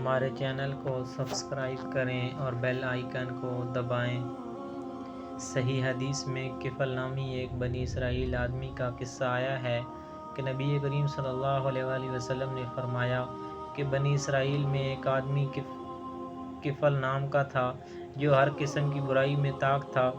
ہمارے چینل کو سبسکرائب کریں اور بیل آئیکن کو دبائیں۔ صحیح حدیث میں کفل نامی ایک بنی اسرائیل آدمی کا قصہ آیا ہے کہ نبی کریم صلی اللہ علیہ وآلہ وسلم نے فرمایا کہ بنی اسرائیل میں ایک آدمی کفل نام کا تھا جو ہر قسم کی برائی میں طاق تھا۔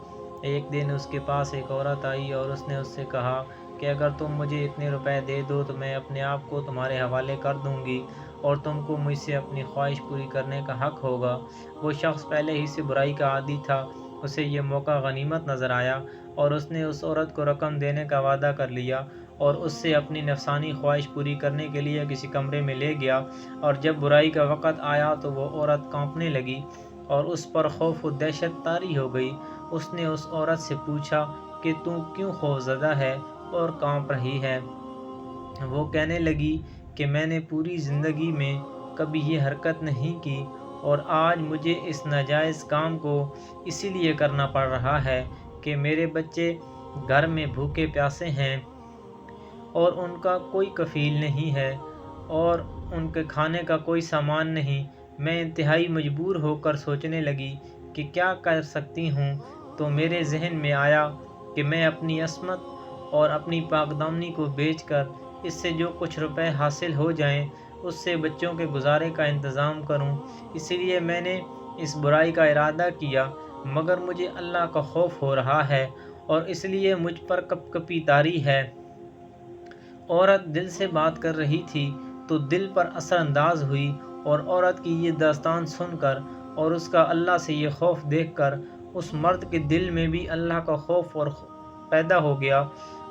ایک دن اس کے پاس ایک عورت آئی اور اس نے اس سے کہا کہ اگر تم مجھے اتنے روپے دے دو تو میں اپنے آپ کو تمہارے حوالے کر دوں گی اور تم کو مجھ سے اپنی خواہش پوری کرنے کا حق ہوگا۔ وہ شخص پہلے ہی سے برائی کا عادی تھا، اسے یہ موقع غنیمت نظر آیا اور اس نے اس عورت کو رقم دینے کا وعدہ کر لیا اور اس سے اپنی نفسانی خواہش پوری کرنے کے لیے کسی کمرے میں لے گیا۔ اور جب برائی کا وقت آیا تو وہ عورت کانپنے لگی اور اس پر خوف و دہشت طاری ہو گئی۔ اس نے اس عورت سے پوچھا کہ تو کیوں خوف زدہ ہے اور کانپ رہی ہے؟ وہ کہنے لگی کہ میں نے پوری زندگی میں کبھی یہ حرکت نہیں کی اور آج مجھے اس ناجائز کام کو اسی لیے کرنا پڑ رہا ہے کہ میرے بچے گھر میں بھوکے پیاسے ہیں اور ان کا کوئی کفیل نہیں ہے اور ان کے کھانے کا کوئی سامان نہیں۔ میں انتہائی مجبور ہو کر سوچنے لگی کہ کیا کر سکتی ہوں، تو میرے ذہن میں آیا کہ میں اپنی عصمت اور اپنی پاک دامنی کو بیچ کر اس سے جو کچھ روپے حاصل ہو جائیں اس سے بچوں کے گزارے کا انتظام کروں۔ اسی لیے میں نے اس برائی کا ارادہ کیا، مگر مجھے اللہ کا خوف ہو رہا ہے اور اس لیے مجھ پر کپ کپی طاری ہے۔ عورت دل سے بات کر رہی تھی تو دل پر اثر انداز ہوئی اور عورت کی یہ داستان سن کر اور اس کا اللہ سے یہ خوف دیکھ کر اس مرد کے دل میں بھی اللہ کا خوف اور پیدا ہو گیا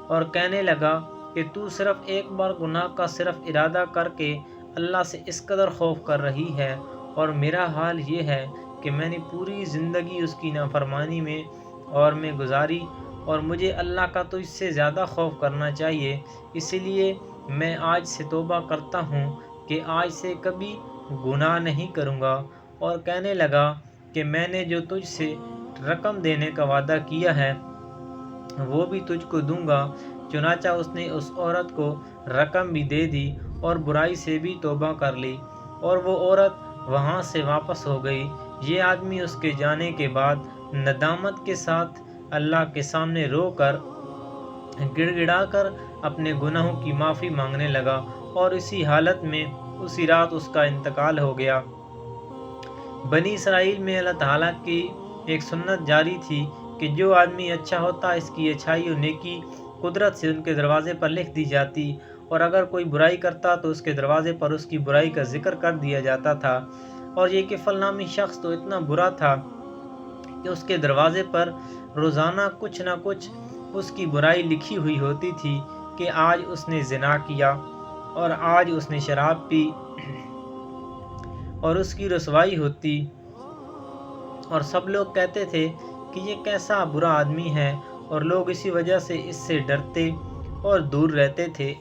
اور کہنے لگا کہ تو صرف ایک بار گناہ کا صرف ارادہ کر کے اللہ سے اس قدر خوف کر رہی ہے، اور میرا حال یہ ہے کہ میں نے پوری زندگی اس کی نافرمانی میں گزاری اور مجھے اللہ کا تو اس سے زیادہ خوف کرنا چاہیے۔ اسی لیے میں آج سے توبہ کرتا ہوں کہ آج سے کبھی گناہ نہیں کروں گا۔ اور کہنے لگا کہ میں نے جو تجھ سے رقم دینے کا وعدہ کیا ہے وہ بھی تجھ کو دوں گا۔ چنانچہ اس نے اس عورت کو رقم بھی دے دی اور برائی سے بھی توبہ کر لی اور وہ عورت وہاں سے واپس ہو گئی۔ یہ آدمی اس کے جانے کے بعد ندامت کے ساتھ اللہ کے سامنے رو کر گڑ گڑا کر اپنے گناہوں کی معافی مانگنے لگا اور اسی حالت میں اسی رات اس کا انتقال ہو گیا۔ بنی اسرائیل میں اللہ تعالیٰ کی ایک سنت جاری تھی کہ جو آدمی اچھا ہوتا اس کی اچھائی و نیکی قدرت سے ان کے دروازے پر لکھ دی جاتی، اور اگر کوئی برائی کرتا تو اس کے دروازے پر اس کی برائی کا ذکر کر دیا جاتا تھا۔ اور یہ کفل نامی شخص تو اتنا برا تھا کہ اس کے دروازے پر روزانہ کچھ نہ کچھ اس کی برائی لکھی ہوئی ہوتی تھی کہ آج اس نے زنا کیا اور آج اس نے شراب پی، اور اس کی رسوائی ہوتی اور سب لوگ کہتے تھے کہ یہ کیسا برا آدمی ہے، اور لوگ اسی وجہ سے اس سے ڈرتے اور دور رہتے تھے۔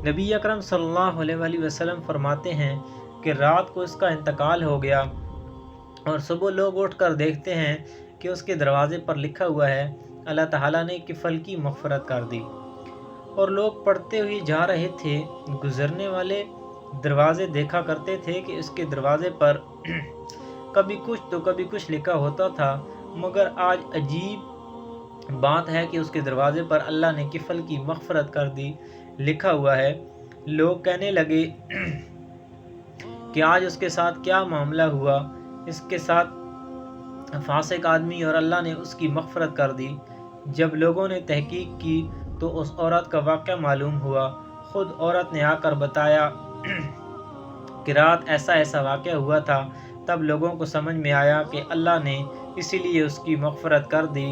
نبی اکرم صلی اللہ علیہ وآلہ وسلم فرماتے ہیں کہ رات کو اس کا انتقال ہو گیا اور صبح لوگ اٹھ کر دیکھتے ہیں کہ اس کے دروازے پر لکھا ہوا ہے اللہ تعالیٰ نے کفل کی مغفرت کر دی۔ اور لوگ پڑھتے ہوئے جا رہے تھے، گزرنے والے دروازے دیکھا کرتے تھے کہ اس کے دروازے پر کبھی کچھ تو کبھی کچھ لکھا ہوتا تھا، مگر آج عجیب بات ہے کہ اس کے دروازے پر اللہ نے کفل کی مغفرت کر دی لکھا ہوا ہے۔ لوگ کہنے لگے کہ آج اس کے ساتھ کیا معاملہ ہوا، اس کے ساتھ فاسق آدمی اور اللہ نے اس کی مغفرت کر دی۔ جب لوگوں نے تحقیق کی تو اس عورت کا واقعہ معلوم ہوا۔ خود عورت نے آ کر بتایا کہ رات ایسا ایسا واقعہ ہوا تھا۔ تب لوگوں کو سمجھ میں آیا کہ اللہ نے اسی لیے اس کی مغفرت کر دی۔